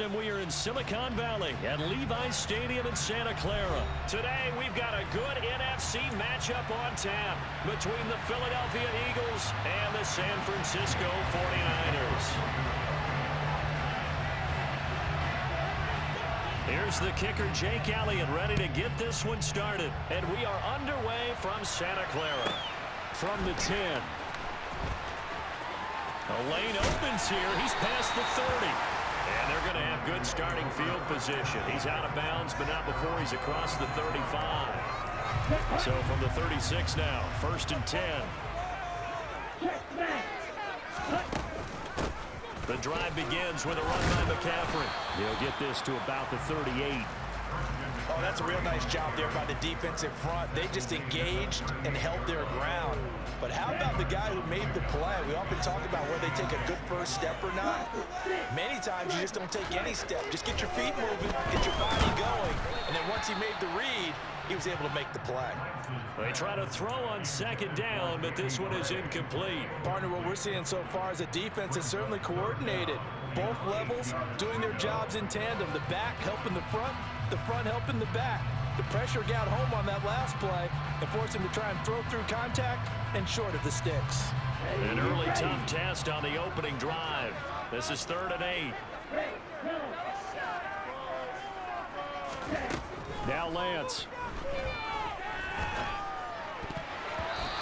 And we are in Silicon Valley at Levi's Stadium in Santa Clara. Today, we've got a good NFC matchup on tap between the Philadelphia Eagles and the San Francisco 49ers. Here's the kicker, Jake Elliott, ready to get this one started. And we are underway from Santa Clara. From the 10. A lane opens here. He's past the 30. And they're going to have good starting field position. He's out of bounds, but not before he's across the 35. So from the 36 now, 1st and 10. The drive begins with a run by McCaffrey. He'll get this to about the 38. Oh, that's a real nice job there by the defensive front. They just engaged and held their ground. But how about the guy who made the play? We often talk about whether they take a good first step or not. Many times you just don't take any step. Just get your feet moving, get your body going. And then once he made the read, he was able to make the play. They try to throw on 2nd down, but this one is incomplete. Partner, what we're seeing so far is a defense that's certainly coordinated. Both levels doing their jobs in tandem. The back helping the front helping the back. The pressure got home on that last play and forced him to try and throw through contact and short of the sticks. An early tough test on the opening drive. This is 3rd and 8. Now Lance.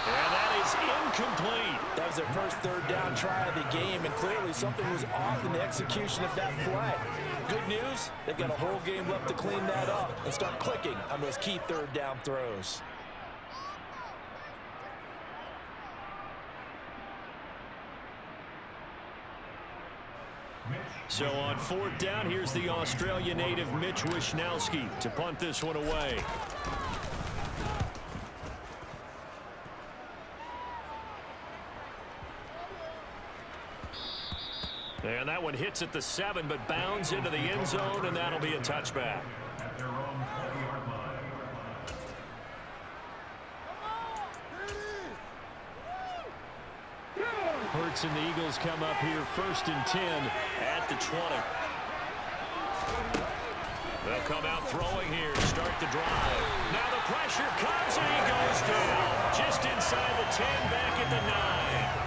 And that is incomplete. That was their first 3rd down try of the game, and clearly something was off in the execution of that play. Good news, they've got a whole game left to clean that up and start clicking on those key 3rd down throws. So on 4th down, here's the Australia native Mitch Wishnowsky to punt this one away. And that one hits at the 7, but bounds into the end zone, and that'll be a touchback. Hurts and the Eagles come up here 1st and 10 at the 20. They'll come out throwing here, start the drive. Now the pressure comes, and he goes down. Just inside the 10, back at the 9.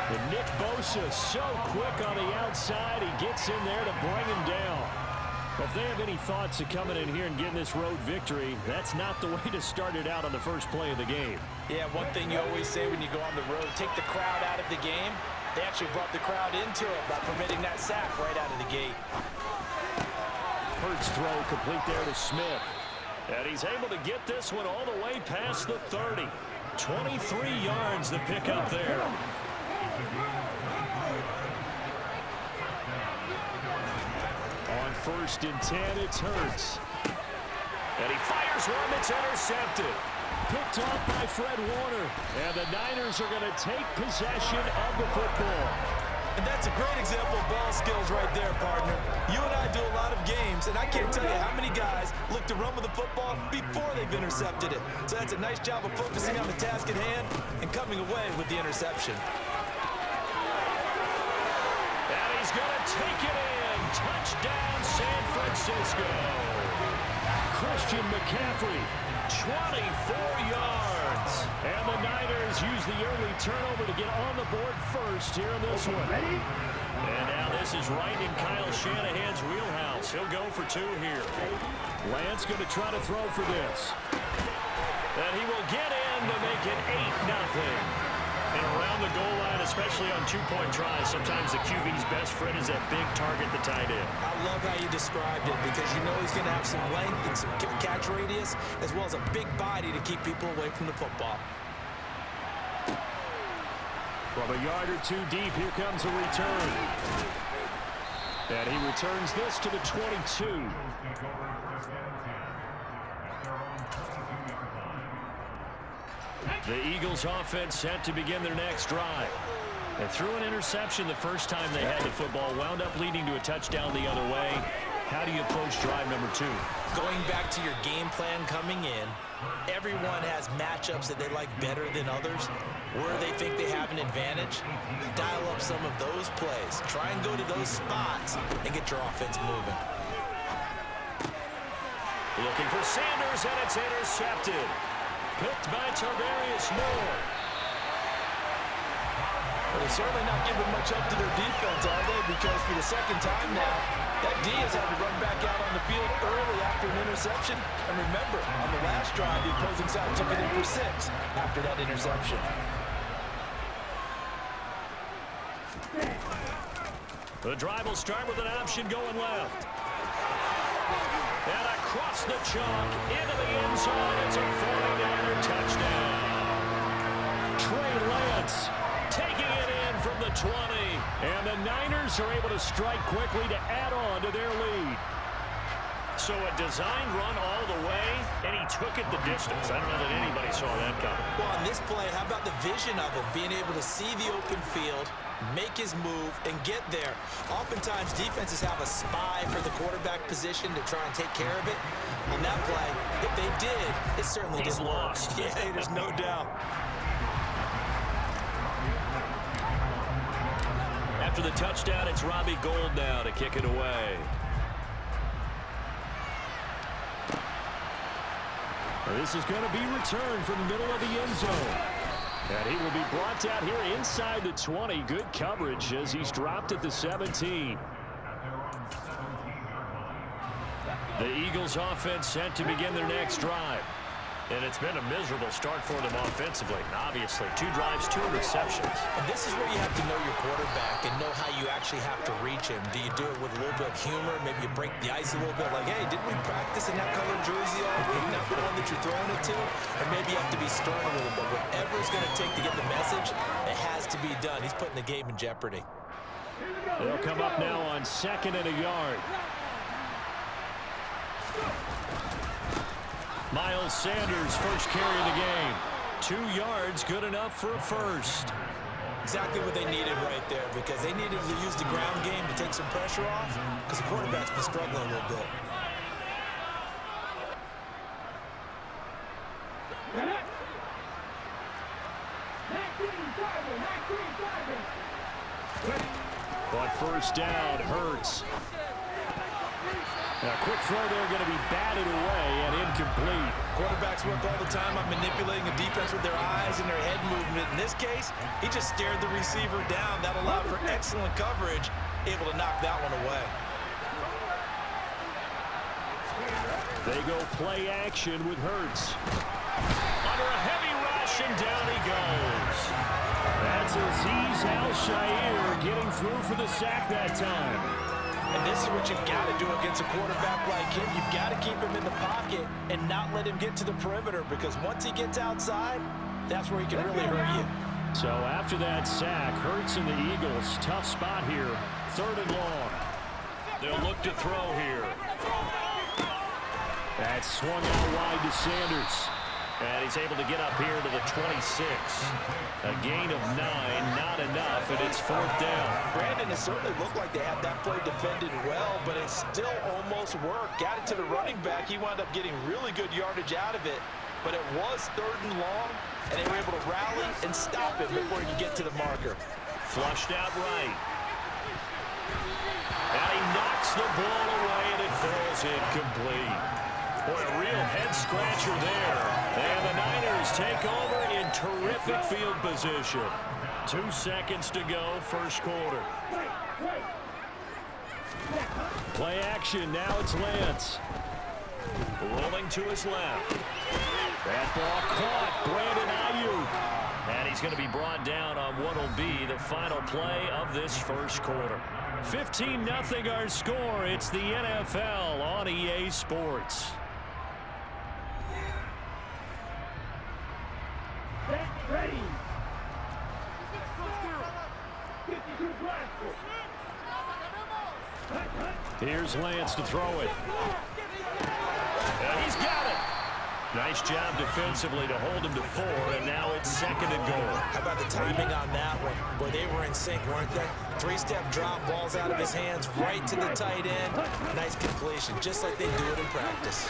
And Nick Bosa so quick on the outside, he gets in there to bring him down. If they have any thoughts of coming in here and getting this road victory, that's not the way to start it out on the first play of the game. Yeah, one thing you always say when you go on the road, take the crowd out of the game. They actually brought the crowd into it by permitting that sack right out of the gate. Hurts throw complete there to Smith. And he's able to get this one all the way past the 30. 23 yards to pick up there. On 1st and 10, it's Hurts. And he fires one that's intercepted. Picked off by Fred Warner. And the Niners are going to take possession of the football. And that's a great example of ball skills right there, partner. You and I do a lot of games, and I can't tell you how many guys look to run with the football before they've intercepted it. So that's a nice job of focusing on the task at hand and coming away with the interception. And he's going to take it in. Touchdown, San Francisco. Christian McCaffrey, 24 yards. And the Niners use the early turnover to get on the board first here in this one. And now this is right in Kyle Shanahan's wheelhouse. He'll go for 2 here. Lance going to try to throw for this. And he will get in to make it 8-0. And around the goal line, especially on 2-point tries, sometimes the QB's best friend is that big target, the tight end. I love how you described it because you know he's going to have some length and some catch radius as well as a big body to keep people away from the football. From a yard or 2 deep, here comes a return. And he returns this to the 22. The Eagles offense set to begin their next drive. They threw an interception the first time they had the football, wound up leading to a touchdown the other way. How do you approach drive number 2? Going back to your game plan coming in, everyone has matchups that they like better than others, where they think they have an advantage. Dial up some of those plays. Try and go to those spots and get your offense moving. Looking for Sanders, and it's intercepted. Picked by Tarvarius Moore. Well, they're certainly not giving much up to their defense, are they? Because for the second time now, that D has had to run back out on the field early after an interception. And remember, on the last drive, the opposing side took it in for 6 after that interception. The drive will start with an option going left. And across the chalk, into the end zone. It's a 49er touchdown. Trey Lance taking it in from the 20. And the Niners are able to strike quickly to add on to their lead. So a designed run all the way, and he took it the distance. I don't know that anybody saw that coming. Well, on this play, how about the vision of him, being able to see the open field, make his move, and get there. Oftentimes, defenses have a spy for the quarterback position to try and take care of it. On that play, if they did, it certainly didn't work. Yeah, there's no doubt. After the touchdown, it's Robbie Gould now to kick it away. This is going to be returned from the middle of the end zone. And he will be brought down here inside the 20. Good coverage as he's dropped at the 17. The Eagles offense set to begin their next drive. And it's been a miserable start for them offensively. Obviously, 2 drives, 2 interceptions. And this is where you have to know your quarterback and know how you actually have to reach him. Do you do it with a little bit of humor? Maybe you break the ice a little bit, like, hey, didn't we practice in that colored jersey already? Not the one that you're throwing it to? Or maybe you have to be stern a little bit. Whatever it's going to take to get the message, it has to be done. He's putting the game in jeopardy. They'll come up now on 2nd and a yard. Miles Sanders, first carry of the game. 2 yards, good enough for a first. Exactly what they needed right there, because they needed to use the ground game to take some pressure off, because the quarterback's been struggling a little bit. But first down, Hurts. Now, quick throw there, going to be batted away and incomplete. Quarterbacks work all the time on manipulating a defense with their eyes and their head movement. In this case, he just stared the receiver down. That allowed for excellent coverage, able to knock that one away. They go play action with Hurts. Under a heavy rush, and down he goes. That's Azeez Al-Shaair getting through for the sack that time. And this is what you've got to do against a quarterback like him. You've got to keep him in the pocket and not let him get to the perimeter, because once he gets outside, that's where he can really hurt you. So after that sack, Hurts and the Eagles, tough spot here. 3rd and long. They'll look to throw here. That's swung out wide to Sanders. And he's able to get up here to the 26. A gain of 9, not enough, and it's 4th down. Brandon, it certainly looked like they had that play defended well, but it still almost worked. Got it to the running back. He wound up getting really good yardage out of it, but it was 3rd and long, and they were able to rally and stop him before he could get to the marker. Flushed out right. And he knocks the ball away, and it falls incomplete. Boy, a real head-scratcher there. And the Niners take over in terrific field position. 2 seconds to go, first quarter. Play action, now it's Lance. Rolling to his left. That ball caught, Brandon Ayuk. And he's going to be brought down on what will be the final play of this first quarter. 15-0 our score. It's the NFL on EA Sports. Ready. Here's Lance to throw it. And he's got it. Nice job defensively to hold him to 4, and now it's 2nd and goal. How about the timing on that one? Boy, they were in sync, weren't they? 3-step drop, balls out of his hands, right to the tight end. Nice completion, just like they do it in practice.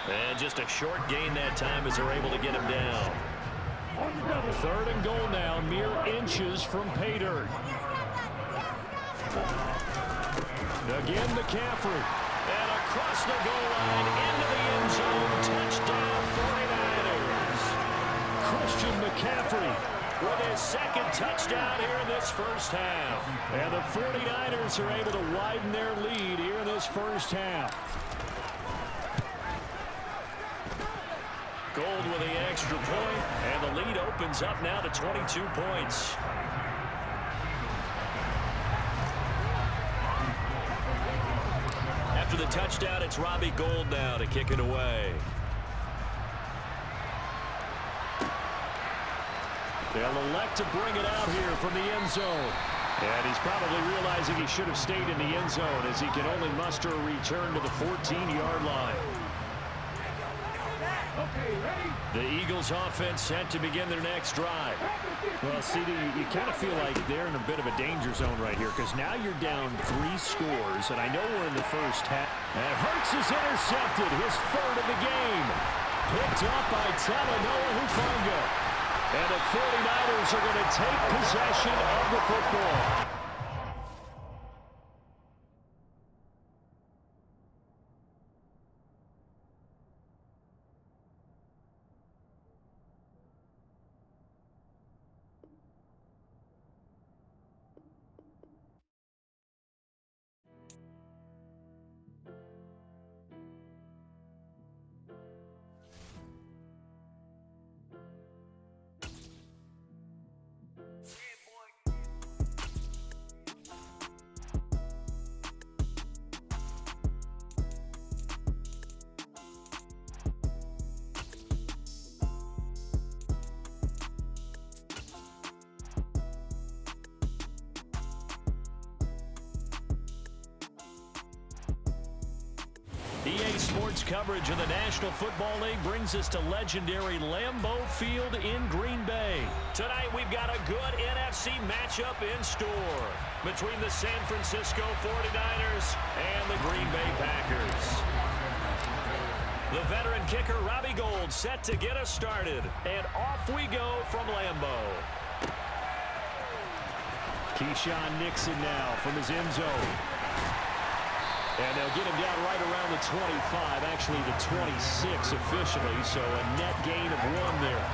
And just a short gain that time as they're able to get him down. 3rd and goal now, mere inches from pay dirt. Again, McCaffrey. And across the goal line, into the end zone, touchdown 49ers. Christian McCaffrey with his 2nd touchdown here in this first half. And the 49ers are able to widen their lead here in this first half. Gold with the extra point, and the lead opens up now to 22 points. After the touchdown, it's Robbie Gould now to kick it away. They'll elect to bring it out here from the end zone. And he's probably realizing he should have stayed in the end zone as he can only muster a return to the 14-yard line. The Eagles offense set to begin their next drive. Well, CD, you kind of feel like they're in a bit of a danger zone right here because now you're down 3 scores, and I know we're in the first half. And Hurts is intercepted, his 3rd of the game. Picked up by Talanoa Hufanga. And the 49ers are going to take possession of the football. EA Sports coverage of the National Football League brings us to legendary Lambeau Field in Green Bay. Tonight we've got a good NFC matchup in store between the San Francisco 49ers and the Green Bay Packers. The veteran kicker Robbie Gould set to get us started, and off we go from Lambeau. Keyshawn Nixon now from his end zone. And they'll get him down right around the 25, actually the 26 officially, so a net gain of 1 there.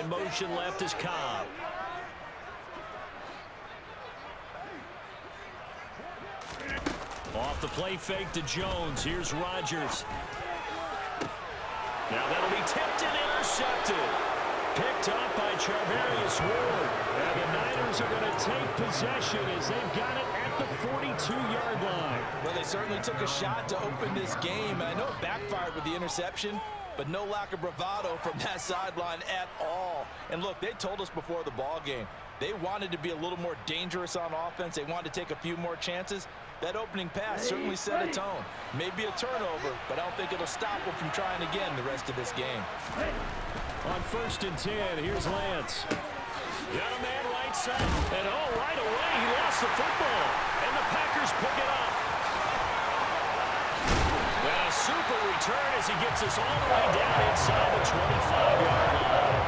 In motion left is Cobb. Off the play fake to Jones. Here's Rodgers. Now that'll be tipped and intercepted. Picked up by Charvarius Ward. And the Niners are going to take possession as they've got it at the 42-yard line. Well, they certainly took a shot to open this game. I know it backfired with the interception, but no lack of bravado from that sideline at all. And look, they told us before the ball game, they wanted to be a little more dangerous on offense. They wanted to take a few more chances. That opening pass certainly set a tone. Maybe a turnover, but I don't think it'll stop them from trying again the rest of this game. On 1st and 10, here's Lance. Got a man right side. And right away, he lost the football. And the Packers pick it up. And a super return as he gets us all the way down inside the 25-yard line.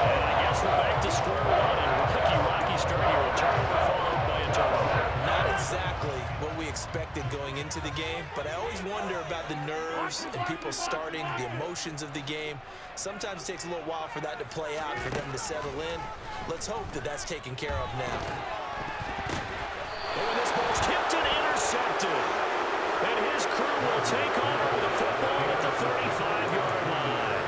And I guess we're back to square one. And Rocky starting a turnover followed by a turnover. Not exactly what we expected going into the game, but I always wonder about the nerves and people starting, the emotions of the game. Sometimes it takes a little while for that to play out, for them to settle in. Let's hope that that's taken care of now. Oh, this ball's tipped and intercepted. And his crew will take over the football at the 35-yard line.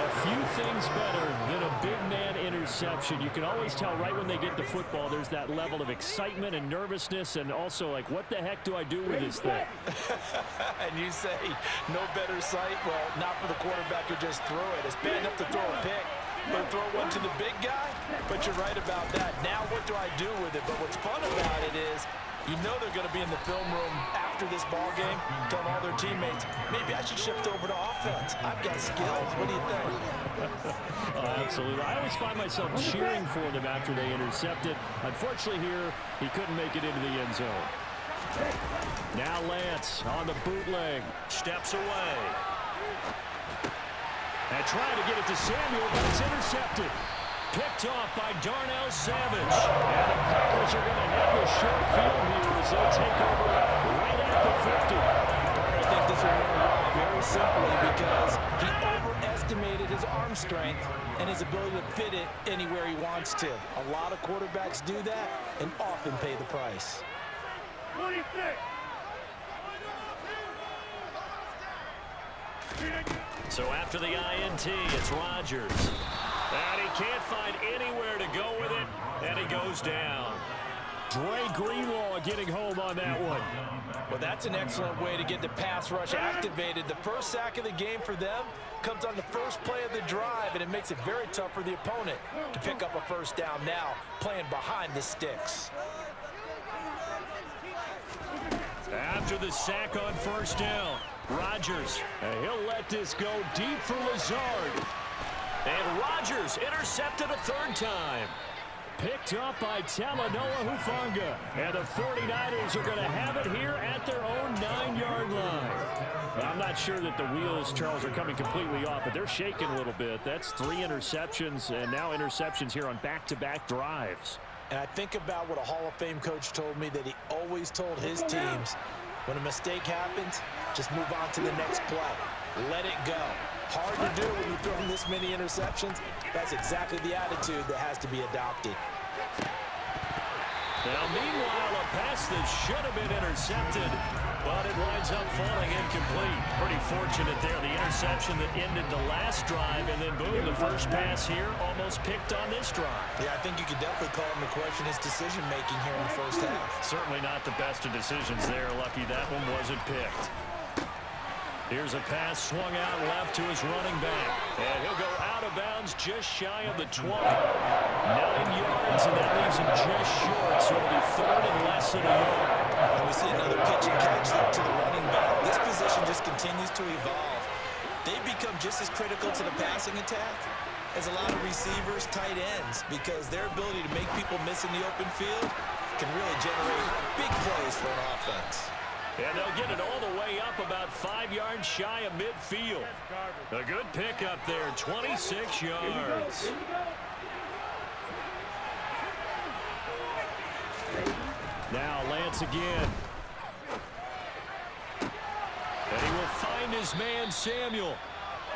A few things better than a big man interception. You can always tell right when they get the football, there's that level of excitement and nervousness, and also like, what the heck do I do with this thing? And you say, no better sight? Well, not for the quarterback who just threw it. It's bad enough to throw a pick, but throw one to the big guy? But you're right about that. Now what do I do with it? But what's fun about it is, you know they're going to be in the film room after this ball game, telling all their teammates, maybe I should shift over to offense. I've got skills. What do you think? Absolutely. I always find myself cheering for them after they intercepted. Unfortunately here, he couldn't make it into the end zone. Now Lance on the bootleg. Steps away. And trying to get it to Samuel, but it's intercepted. Picked off by Darnell Savage. And the Packers are going to have the short field here as they take over right at the 50. I think this will run wrong very simply because he overestimated his arm strength and his ability to fit it anywhere he wants to. A lot of quarterbacks do that and often pay the price. So after the INT, it's Rodgers. And he can't find anywhere to go with it, and he goes down. Dre Greenlaw getting home on that one. Well, that's an excellent way to get the pass rush activated. The first sack of the game for them comes on the first play of the drive, and it makes it very tough for the opponent to pick up a first down now, playing behind the sticks. After the sack on first down, Rodgers, and he'll let this go deep for Lazard. And Rodgers intercepted a third time. Picked up by Talanoa Hufanga. And the 49ers are going to have it here at their own 9-yard line. I'm not sure that the wheels, Charles, are coming completely off, but they're shaking a little bit. That's 3 interceptions, and now interceptions here on back-to-back drives. And I think about what a Hall of Fame coach told me, that he always told his teams, when a mistake happens, just move on to the next play. Let it go. Hard to do when you're throwing this many interceptions. That's exactly the attitude that has to be adopted. Now, meanwhile, a pass that should have been intercepted, but it winds up falling incomplete. Pretty fortunate there. The interception that ended the last drive, and then boom, the first pass here almost picked on this drive. Yeah, I think you could definitely call him to question his decision-making here in the first half. Certainly not the best of decisions there. Lucky that one wasn't picked. Here's a pass swung out left to his running back. And he'll go out of bounds just shy of the 20. 9 yards, and that leaves him just short. So it'll be third and less than a yard. And we see another pitch and catch there to the running back. This position just continues to evolve. They become just as critical to the passing attack as a lot of receivers, tight ends, because their ability to make people miss in the open field can really generate big plays for an offense. And they'll get it all the way up about 5 yards shy of midfield. A good pickup there, 26 yards. Now Lance again. And he will find his man Samuel.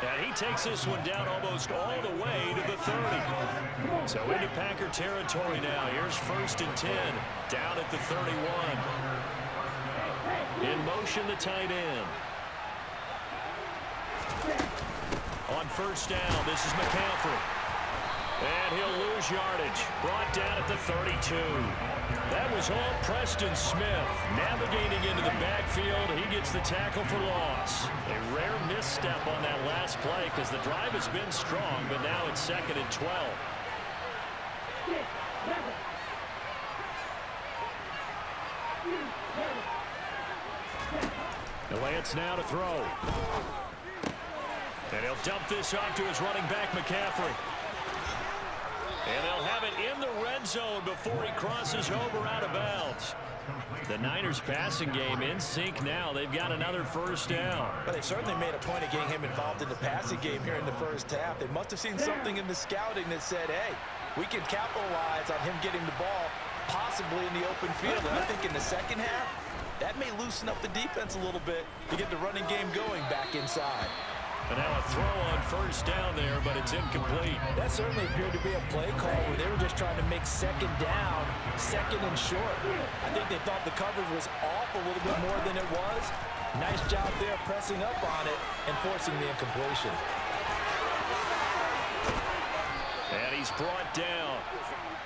And he takes this one down almost all the way to the 30. So into Packer territory now. Here's 1st and 10, down at the 31. In motion, the tight end. On first down, this is McCaffrey. And he'll lose yardage. Brought down at the 32. That was all Preston Smith. Navigating into the backfield, he gets the tackle for loss. A rare misstep on that last play because the drive has been strong, but now it's 2nd and 12. Lance now to throw. And he'll dump this off to his running back, McCaffrey. And they'll have it in the red zone before he crosses over out of bounds. The Niners passing game in sync now. They've got another first down. But they certainly made a point of getting him involved in the passing game here in the first half. They must have seen something in the scouting that said, hey, we can capitalize on him getting the ball possibly in the open field. And I think in the second half, that may loosen up the defense a little bit to get the running game going back inside. And now a throw on first down there, but it's incomplete. That certainly appeared to be a play call where they were just trying to make second down, 2nd and short. I think they thought the coverage was off a little bit more than it was. Nice job there pressing up on it and forcing the incompletion. he's brought down.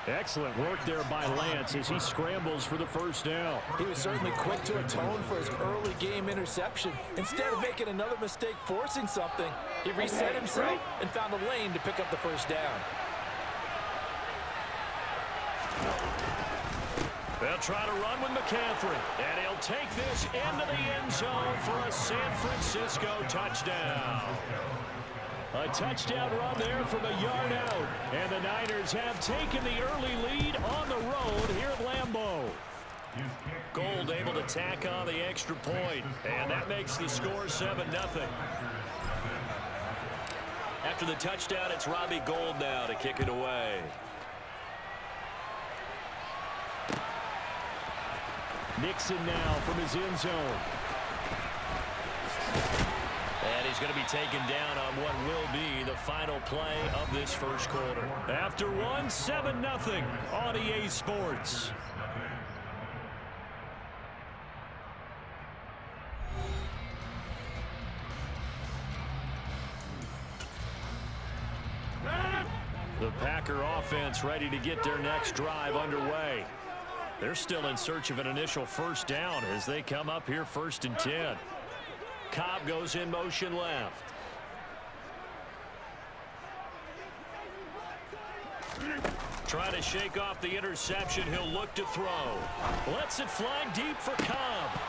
Excellent work there by Lance as he scrambles for the first down. He was certainly quick to atone for his early game interception. Instead of making another mistake forcing something, he reset himself and found a lane to pick up the first down. They'll try to run with McCaffrey, and he'll take this into the end zone for a San Francisco touchdown. A touchdown run there from a yard out, and the Niners have taken the early lead on the road here at Lambeau. Gold able to tack on the extra point, and that makes the score 7-0. After the touchdown, it's Robbie Gould now to kick it away. Nixon now from his end zone. And he's going to be taken down on what will be the final play of this first quarter. After one, 7-0 on EA Sports. The Packer offense ready to get their next drive underway. They're still in search of an initial first down as they come up here 1st and 10. Cobb goes in motion left. Trying to shake off the interception. He'll look to throw. Lets it fly deep for Cobb.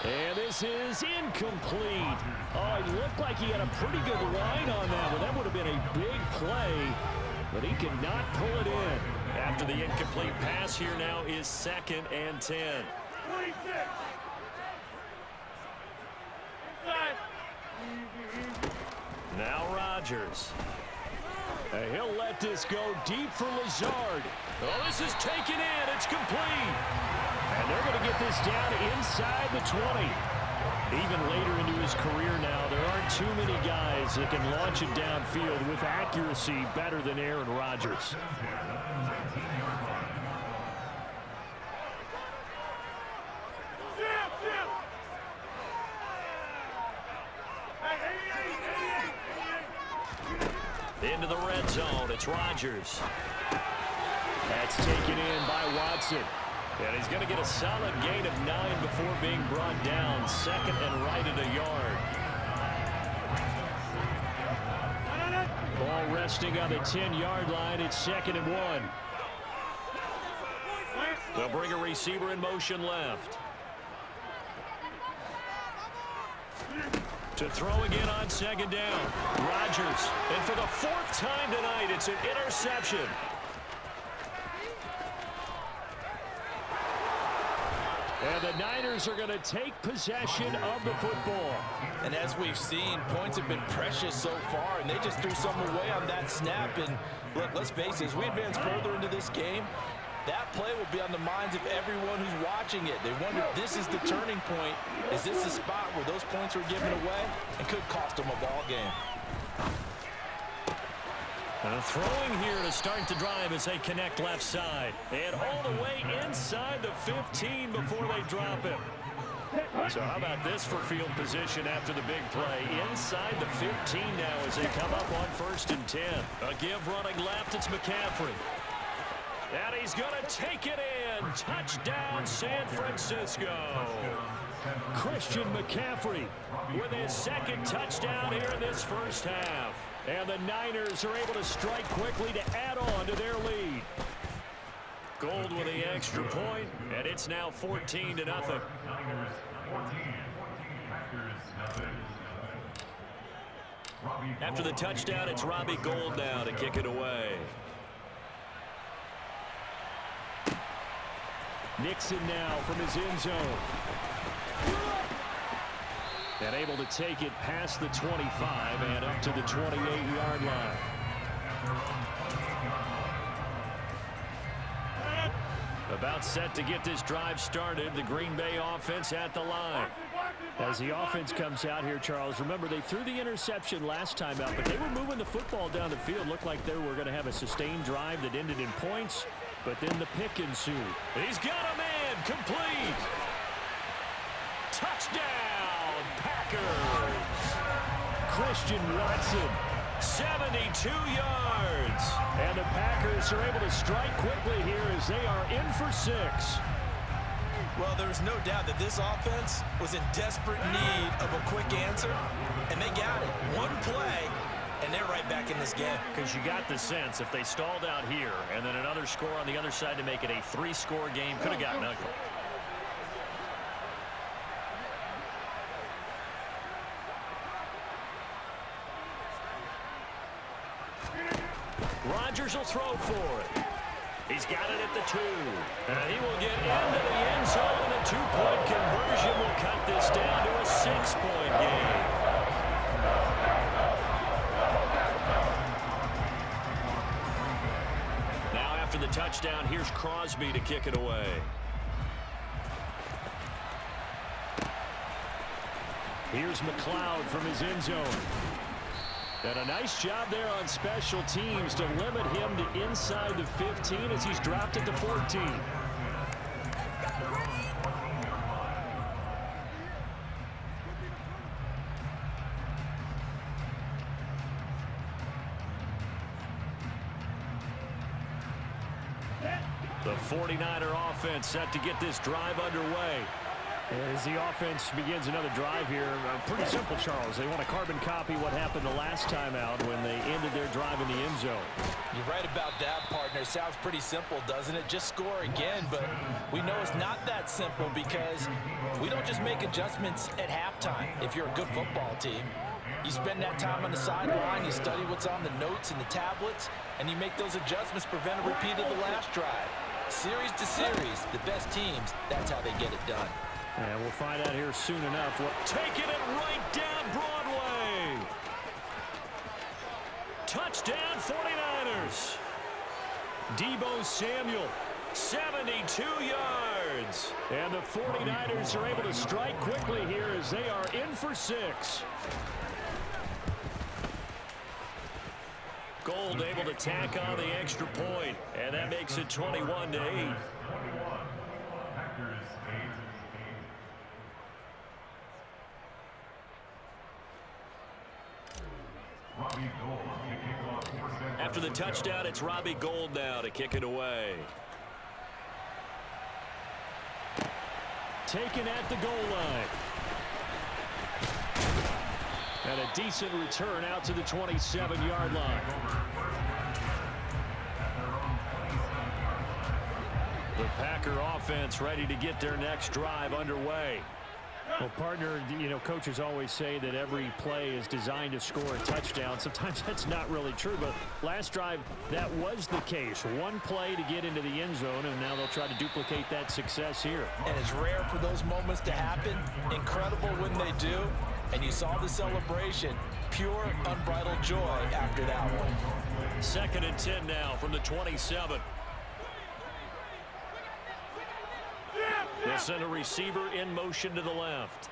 And this is incomplete. Oh, it looked like he had a pretty good line on that one. That would have been a big play, but he cannot pull it in. After the incomplete pass, here now is 2nd and 10. Now Rodgers. He'll let this go deep for Lazard. Oh, this is taken in. It's complete. And they're going to get this down inside the 20. Even later into his career now, there aren't too many guys that can launch it downfield with accuracy better than Aaron Rodgers. Into the red zone, it's Rodgers. That's taken in by Watson. And he's going to get a solid gain of 9 before being brought down. 2nd and right at a yard. Ball resting on the 10-yard line. It's 2nd and 1. They'll bring a receiver in motion left. To throw again on 2nd down. Rodgers. And for the 4th time tonight, it's an interception. And the Niners are going to take possession of the football. And as we've seen, points have been precious so far, and they just threw some away on that snap. And look, let's face it, as we advance further into this game, that play will be on the minds of everyone who's watching it. They wonder if this is the turning point. Is this the spot where those points were given away and could cost them a ball game? Throwing here to start the drive as they connect left side. And all the way inside the 15 before they drop it. So how about this for field position after the big play? Inside the 15 now as they come up on 1st and 10. A give running left, it's McCaffrey. And he's going to take it in. Touchdown, San Francisco. Christian McCaffrey with his 2nd touchdown here in this first half. And the Niners are able to strike quickly to add on to their lead. Gold with the extra point, and it's now 14-0. After the touchdown, it's Robbie Gould now to kick it away. Nixon now from his end zone. And able to take it past the 25 and up to the 28-yard line. About set to get this drive started. The Green Bay offense at the line. As the offense comes out here, Charles, remember they threw the interception last time out, but they were moving the football down the field. Looked like they were going to have a sustained drive that ended in points, but then the pick ensued. He's got a man, complete. Touchdown, Packers. Christian Watson 72 yards. And the Packers are able to strike quickly here as they are in for 6. Well, there's no doubt that this offense was in desperate need of a quick answer, and they got it. One play, and they're right back in this game. Because you got the sense if they stalled out here and then another score on the other side to make it a 3-score game, could have gotten ugly. Rodgers will throw for it. He's got it at the 2. And he will get into the end zone, and a 2-point conversion will cut this down to a 6-point game. Now after the touchdown, here's Crosby to kick it away. Here's McLeod from his end zone. And a nice job there on special teams to limit him to inside the 15 as he's dropped it to 14. The 49er offense set to get this drive underway. As the offense begins another drive here, pretty simple, Charles. They want to carbon copy what happened the last time out when they ended their drive in the end zone. You're right about that, partner. Sounds pretty simple, doesn't it? Just score again, but we know it's not that simple because we don't just make adjustments at halftime. If you're a good football team, you spend that time on the sideline, you study what's on the notes and the tablets, and you make those adjustments, prevent a repeat of the last drive. Series to series, the best teams, that's how they get it done. And we'll find out here soon enough. Taking it right down Broadway. Touchdown 49ers. Deebo Samuel, 72 yards. And the 49ers are able to strike quickly here as they are in for 6. Gold able to tack on the extra point, and that makes it 21-8. After the touchdown, it's Robbie Gould now to kick it away. Taken at the goal line. And a decent return out to the 27-yard line. The Packer offense ready to get their next drive underway. Well, partner, you know, coaches always say that every play is designed to score a touchdown. Sometimes that's not really true, but last drive, that was the case. One play to get into the end zone, and now they'll try to duplicate that success here. And it's rare for those moments to happen. Incredible when they do. And you saw the celebration. Pure, unbridled joy after that one. 2nd and 10 now from the 27. They'll send a receiver in motion to the left.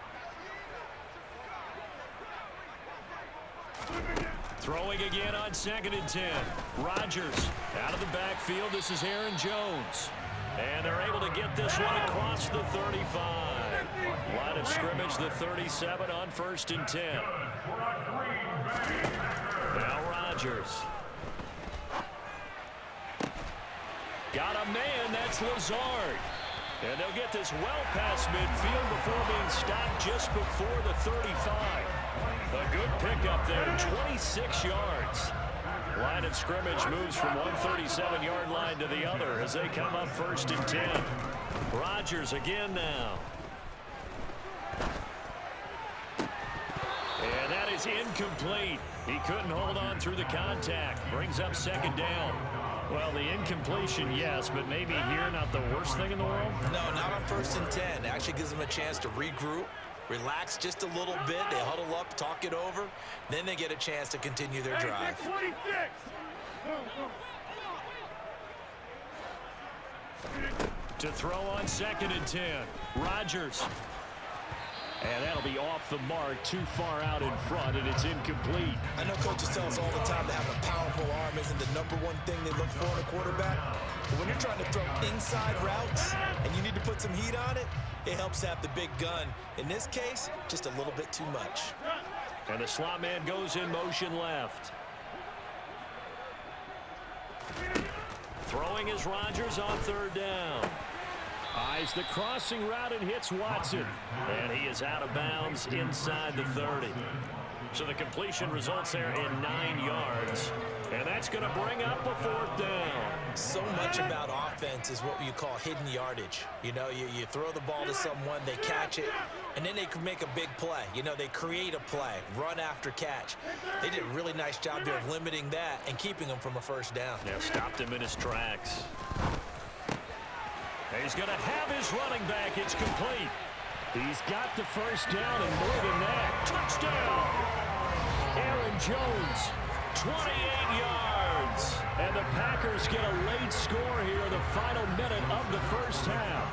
Throwing again on 2nd and 10. Rodgers out of the backfield. This is Aaron Jones. And they're able to get this one across the 35. Line of scrimmage, the 37 on 1st and 10. Now Rodgers. Got a man, that's Lazard. And they'll get this well past midfield before being stopped just before the 35. A good pickup there, 26 yards. Line of scrimmage moves from one 37-yard line to the other as they come up 1st and 10. Rodgers again now. And that is incomplete. He couldn't hold on through the contact. Brings up 2nd down. Well, the incompletion, yes, but maybe here not the worst thing in the world? No, not on 1st and 10. It actually gives them a chance to regroup, relax just a little bit. They huddle up, talk it over. Then they get a chance to continue their drive. To throw on 2nd and 10. Rodgers. And that'll be off the mark, too far out in front, and it's incomplete. I know coaches tell us all the time that having a powerful arm isn't the #1 thing they look for in a quarterback. But when you're trying to throw inside routes and you need to put some heat on it, it helps have the big gun. In this case, just a little bit too much. And the slot man goes in motion left. Throwing is Rodgers on third down. Eyes the crossing route and hits Watson. And he is out of bounds inside the 30. So the completion results there in 9 yards. And that's going to bring up a fourth down. So much about offense is what you call hidden yardage. You know, you throw the ball to someone, they catch it, and then they can make a big play. You know, they create a play, run after catch. They did a really nice job there of limiting that and keeping him from a first down. Yeah, stopped him in his tracks. He's going to have his running back. It's complete. He's got the first down and more than that. Touchdown! Aaron Jones, 28 yards. And the Packers get a late score here in the final minute of the first half.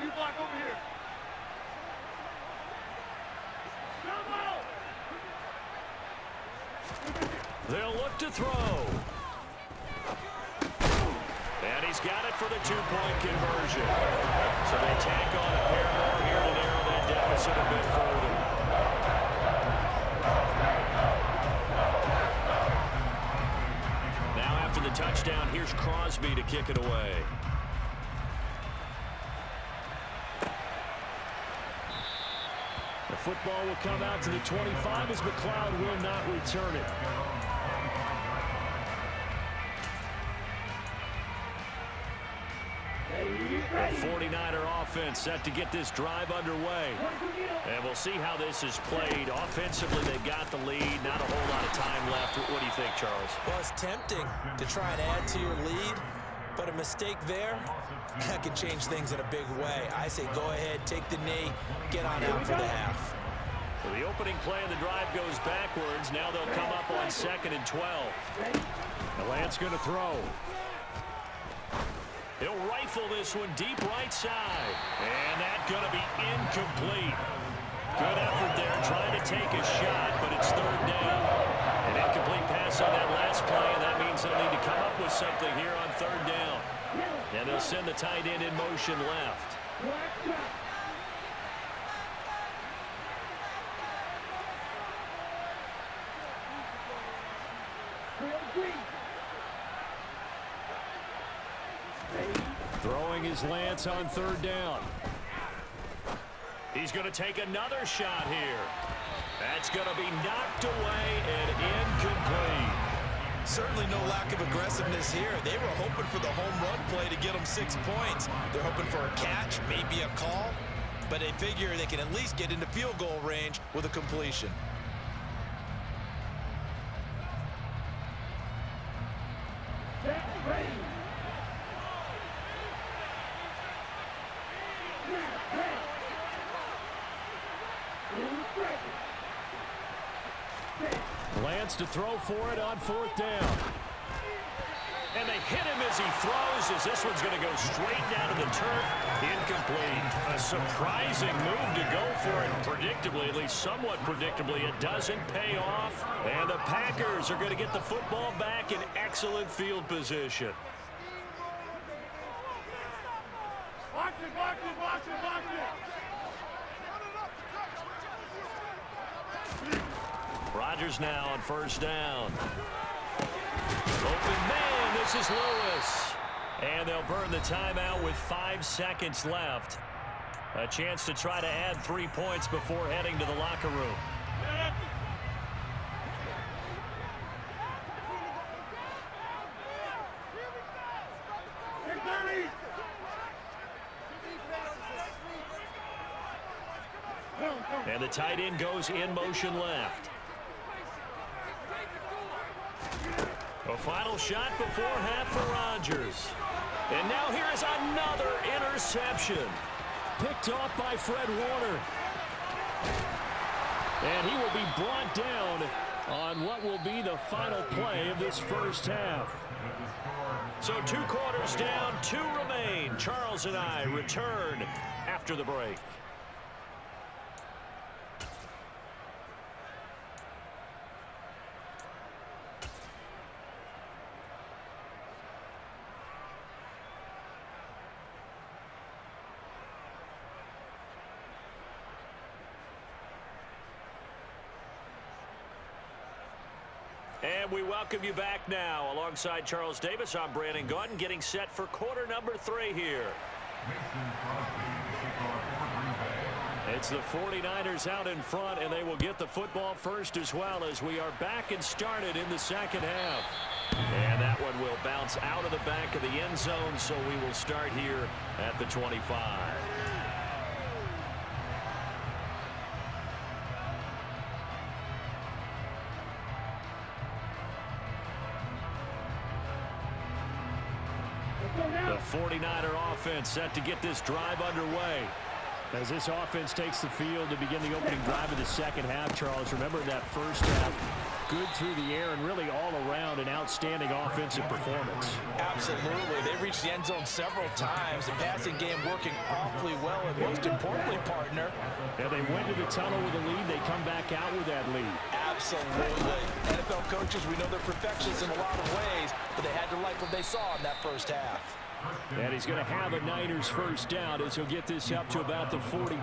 You block over here. They'll look to throw. And he's got it for the two-point conversion. So they tack on a pair more here to narrow that deficit a bit further. Now after the touchdown, here's Crosby to kick it away. The football will come out to the 25 as McLeod will not return it. The 49er offense set to get this drive underway. And we'll see how this is played. Offensively, they've got the lead. Not a whole lot of time left. What do you think, Charles? Well, it's tempting to try and add to your lead, but a mistake there, that can change things in a big way. I say go ahead, take the knee, get on out for the half. So the opening play of the drive goes backwards. Now they'll come up on 2nd and 12. The Lance going to throw. He'll rifle this one deep right side. And that's going to be incomplete. Good effort there trying to take a shot, but it's third down. An incomplete pass on that last play, and that means they'll need to come up with something here on third down. And they'll send the tight end in motion left. Throwing his Lance on third down. He's going to take another shot here. That's going to be knocked away and incomplete. Certainly no lack of aggressiveness here. They were hoping for the home run play to get them 6 points. They're hoping for a catch, maybe a call, but they figure they can at least get into field goal range with a completion. Lance to throw for it on fourth down. And they hit him as he throws, as this one's going to go straight down to the turf. Incomplete. A surprising move to go for it. Predictably, at least somewhat predictably, it doesn't pay off. And the Packers are going to get the football back in excellent field position. Watch it, watch it, watch it, watch it. Rodgers now on first down. Open man, this is Lewis. And they'll burn the timeout with 5 seconds left. A chance to try to add 3 points before heading to the locker room. And the tight end goes in motion left. A final shot before half for Rodgers. And now here is another interception. Picked off by Fred Warner. And he will be brought down on what will be the final play of this first half. So 2 quarters down, 2 remain. Charles and I return after the break. And we welcome you back now. Alongside Charles Davis, I'm Brandon Gaudin, getting set for quarter number 3 here. It's the 49ers out in front, and they will get the football first as well as we are back and started in the second half. And that one will bounce out of the back of the end zone, so we will start here at the 25. The 49er offense set to get this drive underway. As this offense takes the field to begin the opening drive of the second half, Charles, remember that first half, good through the air and really all around an outstanding offensive performance. Absolutely. They reached the end zone several times. The passing game working awfully well, and most importantly, partner. And they went to the tunnel with a lead. They come back out with that lead. Absolutely. NFL coaches, we know they're perfectionists in a lot of ways, but they had to like what they saw in that first half. And he's going to have a Niners first down as he'll get this up to about the 42.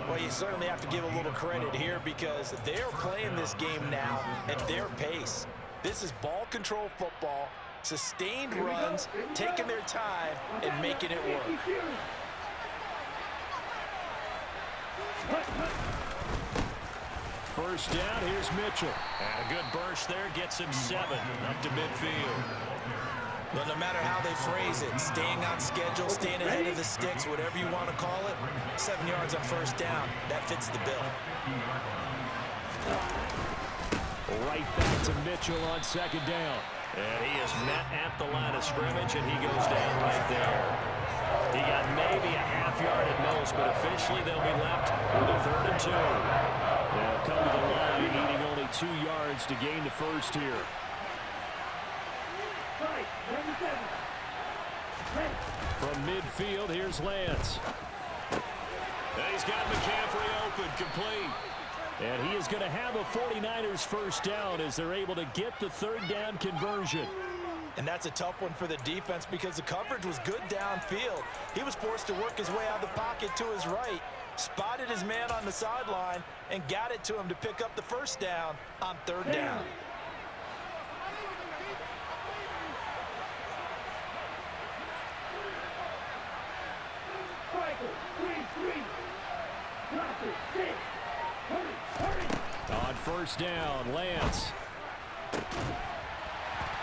Well, you certainly have to give a little credit here because they're playing this game now at their pace. This is ball control football, sustained runs, taking their time, and making it work. First down, here's Mitchell. And a good burst there, gets him 7 up to midfield. But no matter how they phrase it, staying on schedule, staying ahead of the sticks, whatever you want to call it, 7 yards on first down, that fits the bill. Right back to Mitchell on second down. And he is met at the line of scrimmage, and he goes down right there. He got maybe a half yard at most, but officially they'll be left with a 3rd and 2. They'll come to the line, needing only 2 yards to gain the first here. From midfield, here's Lance. And he's got McCaffrey open, complete. And he is going to have a 49ers first down as they're able to get the 3rd down conversion. And that's a tough one for the defense because the coverage was good downfield. He was forced to work his way out of the pocket to his right, spotted his man on the sideline, and got it to him to pick up the first down on 3rd down. On first down, Lance.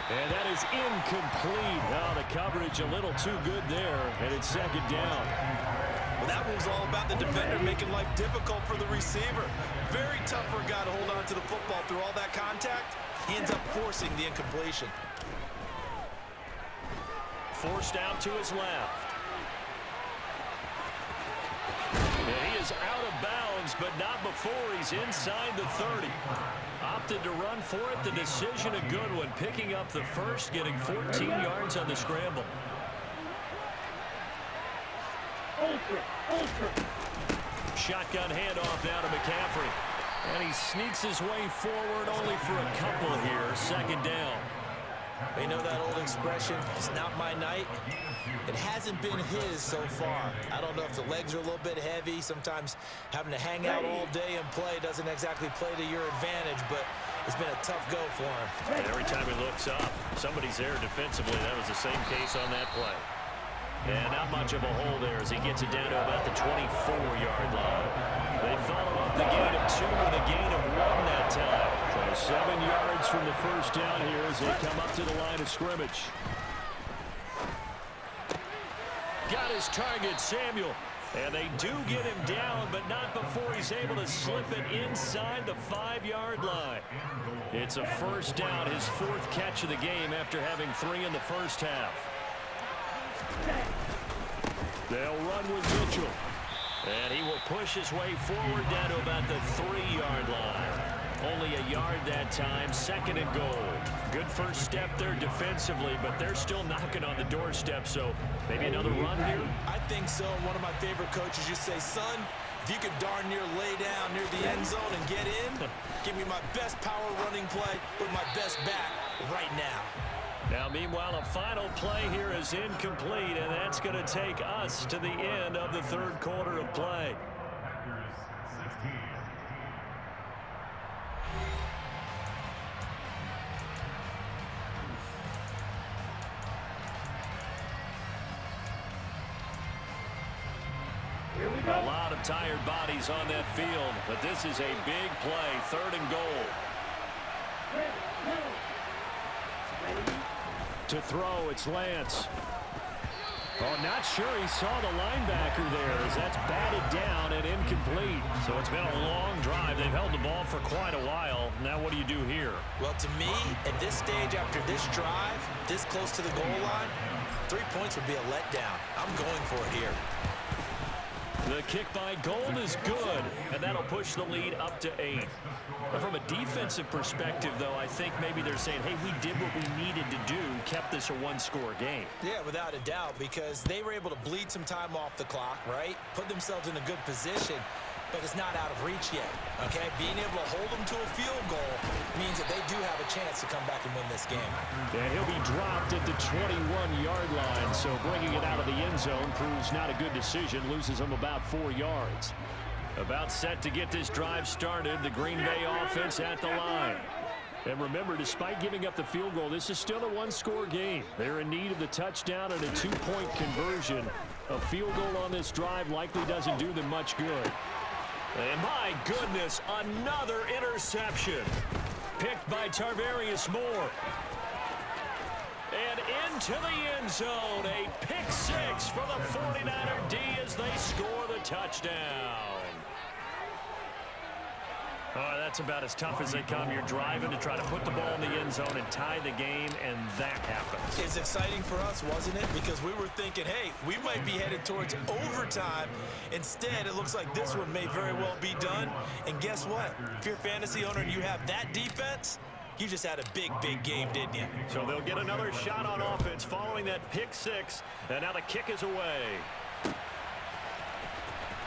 And that is incomplete. Oh, the coverage a little too good there, and it's 2nd down. Well, that was all about the defender making life difficult for the receiver. Very tough for a guy to hold on to the football through all that contact. He ends up forcing the incompletion. Forced out to his left. And he is out of bounds, but not before he's inside the 30. Opted to run for it. The decision a good one. Picking up the first, getting 14 yards on the scramble. Shotgun handoff now to McCaffrey. And he sneaks his way forward only for a couple here. 2nd down. They know that old expression, it's not my night. It hasn't been his so far. I don't know if the legs are a little bit heavy. Sometimes having to hang out all day and play doesn't exactly play to your advantage, but it's been a tough go for him. And every time he looks up, somebody's there defensively. That was the same case on that play. And not much of a hole there as he gets it down to about the 24-yard line. They follow up the gain of 2 with a gain of 1 that time. So 7 yards from the first down here as they come up to the line of scrimmage. Got his target, Samuel. And they do get him down, but not before he's able to slip it inside the 5-yard line. It's a first down, his 4th catch of the game after having 3 in the first half. They'll run with Mitchell. And he will push his way forward down to about the 3-yard line. Only a yard that time, 2nd and goal. Good first step there defensively, but they're still knocking on the doorstep, so maybe another run here? I think so. One of my favorite coaches used to say, son, if you could darn near lay down near the end zone and get in, give me my best power running play with my best back right now. Now, meanwhile, a final play here is incomplete, and that's going to take us to the end of the 3rd quarter of play. A lot of tired bodies on that field, but this is a big play, 3rd and goal. To throw, it's Lance. Oh, not sure he saw the linebacker there as that's batted down and incomplete. So it's been a long drive. They've held the ball for quite a while. Now what do you do here? Well, to me, at this stage after this drive, this close to the goal line, 3 points would be a letdown. I'm going for it here. The kick by Gold is good, and that'll push the lead up to 8. But from a defensive perspective, though, I think maybe they're saying, hey, we did what we needed to do, kept this a 1-score game. Yeah, without a doubt, because they were able to bleed some time off the clock, right? Put themselves in a good position, but it's not out of reach yet, okay? Being able to hold them to a field goal means that they do have a chance to come back and win this game. And he'll be dropped at the 21-yard line, so bringing it out of the end zone proves not a good decision, loses them about 4 yards. About set to get this drive started, the Green Bay offense at the line. And remember, despite giving up the field goal, this is still a 1-score game. They're in need of the touchdown and a 2-point conversion. A field goal on this drive likely doesn't do them much good. And my goodness, another interception. Picked by Tarvarius Moore. And into the end zone, a pick 6 for the 49er D as they score the touchdown. Oh, that's about as tough as they come. You're driving to try to put the ball in the end zone and tie the game, and that happens. It's exciting for us, wasn't it? Because we were thinking, hey, we might be headed towards overtime. Instead, it looks like this one may very well be done. And guess what? If you're a fantasy owner and you have that defense, you just had a big, big game, didn't you? So they'll get another shot on offense following that pick 6, and now the kick is away.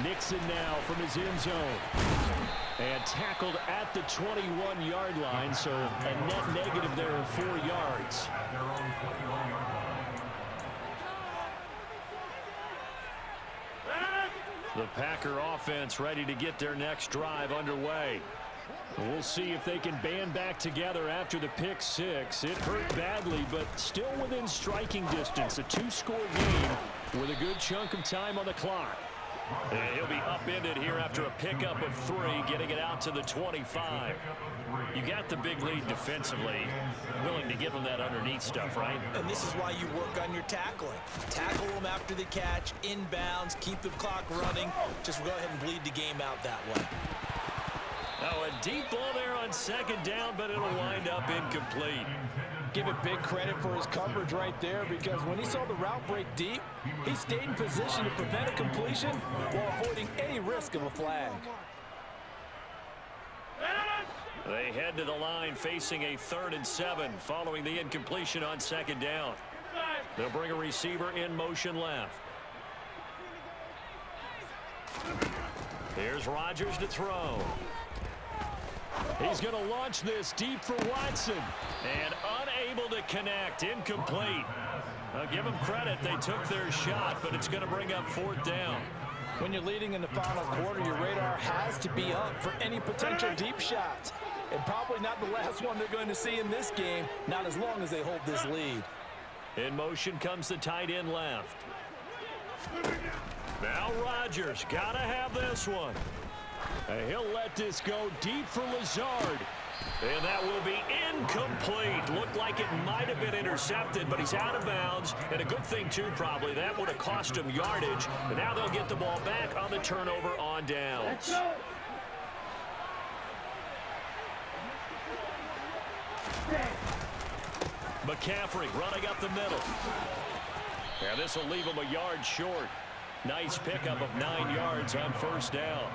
Nixon now from his end zone. And tackled at the 21-yard line, so a net negative there of 4 yards. The Packer offense ready to get their next drive underway. We'll see if they can band back together after the pick 6. It hurt badly, but still within striking distance. A 2-score game with a good chunk of time on the clock. And he'll be upended here after a pickup of 3, getting it out to the 25. You got the big lead defensively. Willing to give them that underneath stuff, right? And this is why you work on your tackling. Tackle them after the catch, inbounds, keep the clock running. Just go ahead and bleed the game out that way. Now a deep ball there on 2nd down, but it'll wind up incomplete. Give it big credit for his coverage right there, because when he saw the route break deep, he stayed in position to prevent a completion while avoiding any risk of a flag. They head to the line facing a 3rd and 7 following the incompletion on 2nd down. They'll bring a receiver in motion left. Here's Rodgers to throw. He's going to launch this deep for Watson. And unable to connect. Incomplete. I'll give them credit. They took their shot, but it's going to bring up 4th down. When you're leading in the final quarter, your radar has to be up for any potential deep shots. And probably not the last one they're going to see in this game, not as long as they hold this lead. In motion comes the tight end left. Now Rodgers got to have this one. And he'll let this go deep for Lazard. And that will be incomplete. Looked like it might have been intercepted, but he's out of bounds. And a good thing, too, probably. That would have cost him yardage. And now they'll get the ball back on the turnover on downs. McCaffrey running up the middle. And this will leave him a yard short. Nice pickup of 9 yards on 1st down.